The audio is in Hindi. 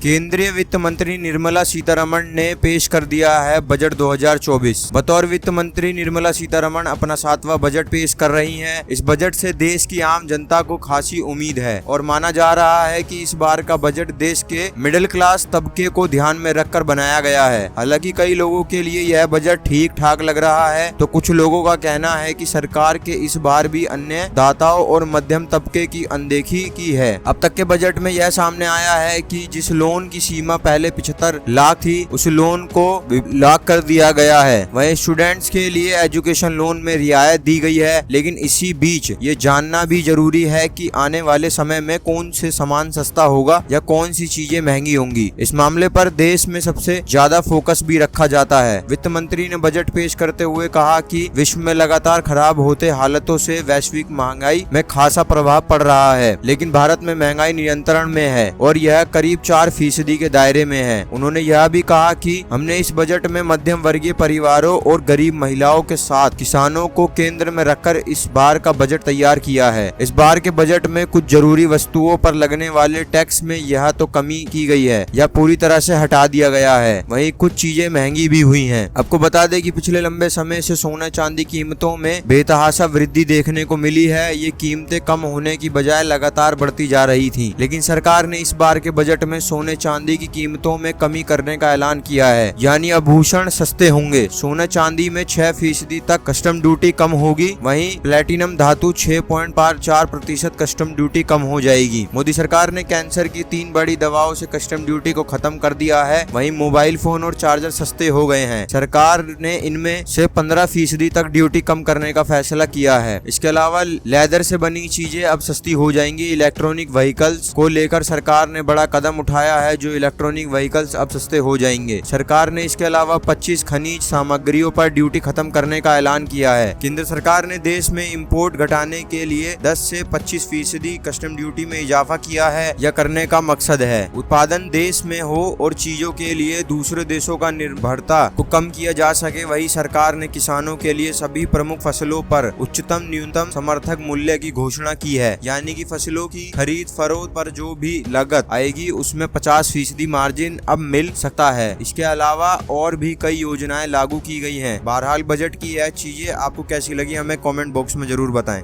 केंद्रीय वित्त मंत्री निर्मला सीतारमण ने पेश कर दिया है बजट 2024। बतौर वित्त मंत्री निर्मला सीतारमण अपना 7वां बजट पेश कर रही हैं। इस बजट से देश की आम जनता को खासी उम्मीद है और माना जा रहा है कि इस बार का बजट देश के मिडिल क्लास तबके को ध्यान में रखकर बनाया गया है। हालांकि कई लोगों के लिए यह बजट ठीक ठाक लग रहा है, तो कुछ लोगों का कहना है कि सरकार के इस बार भी अन्य दाताओं और मध्यम तबके की अनदेखी की है। अब तक के बजट में यह सामने आया है कि जिस लोन की सीमा पहले 75 लाख थी, उस लोन को लाख कर दिया गया है। वहीं स्टूडेंट्स के लिए एजुकेशन लोन में रियायत दी गई है। लेकिन इसी बीच ये जानना भी जरूरी है कि आने वाले समय में कौन से सामान सस्ता होगा या कौन सी चीजें महंगी होंगी। इस मामले पर देश में सबसे ज्यादा फोकस भी रखा जाता है। वित्त मंत्री ने बजट पेश करते हुए कहा कि विश्व में लगातार खराब होते हालातों से वैश्विक महंगाई में खासा प्रभाव पड़ रहा है, लेकिन भारत में महंगाई नियंत्रण में है और यह करीब 4% के दायरे में है। उन्होंने यह भी कहा कि हमने इस बजट में मध्यम वर्गीय परिवारों और गरीब महिलाओं के साथ किसानों को केंद्र में रखकर इस बार का बजट तैयार किया है। इस बार के बजट में कुछ जरूरी वस्तुओं पर लगने वाले टैक्स में यह तो कमी की गई है या पूरी तरह से हटा दिया गया है। वहीं कुछ चीजें महंगी भी हुई हैं। आपको बता दें कि पिछले लंबे समय से सोना चांदी कीमतों में बेतहाशा वृद्धि देखने को मिली है। ये कीमतें कम होने की बजाय लगातार बढ़ती जा रही थी, लेकिन सरकार ने इस बार के बजट में सोने चांदी की कीमतों में कमी करने का ऐलान किया है, यानी आभूषण सस्ते होंगे। सोना चांदी में 6% तक कस्टम ड्यूटी कम होगी। वहीं प्लेटिनम धातु 6.4% कस्टम ड्यूटी कम हो जाएगी। मोदी सरकार ने कैंसर की 3 बड़ी दवाओं से कस्टम ड्यूटी को खत्म कर दिया है। वहीं मोबाइल फोन और चार्जर सस्ते हो गए हैं। सरकार ने इनमें से 15% तक ड्यूटी कम करने का फैसला किया है। इसके अलावा लेदर से बनी चीजें अब सस्ती हो जाएंगी। इलेक्ट्रॉनिक व्हीकल्स को लेकर सरकार ने बड़ा कदम उठाया है, जो इलेक्ट्रॉनिक व्हीकल्स अब सस्ते हो जाएंगे। सरकार ने इसके अलावा 25 खनिज सामग्रियों पर ड्यूटी खत्म करने का ऐलान किया है। केंद्र सरकार ने देश में इंपोर्ट घटाने के लिए 10 से 25% कस्टम ड्यूटी में इजाफा किया है। यह करने का मकसद है उत्पादन देश में हो और चीजों के लिए दूसरे देशों का निर्भरता को कम किया जा सके। वही सरकार ने किसानों के लिए सभी प्रमुख फसलों पर उच्चतम न्यूनतम समर्थक मूल्य की घोषणा की है, यानी कि फसलों की खरीद फरोख्त पर जो भी लागत आएगी उसमें 50% मार्जिन अब मिल सकता है। इसके अलावा और भी कई योजनाएं लागू की गई हैं। बहरहाल बजट की यह चीजें आपको कैसी लगी हमें कमेंट बॉक्स में जरूर बताएं।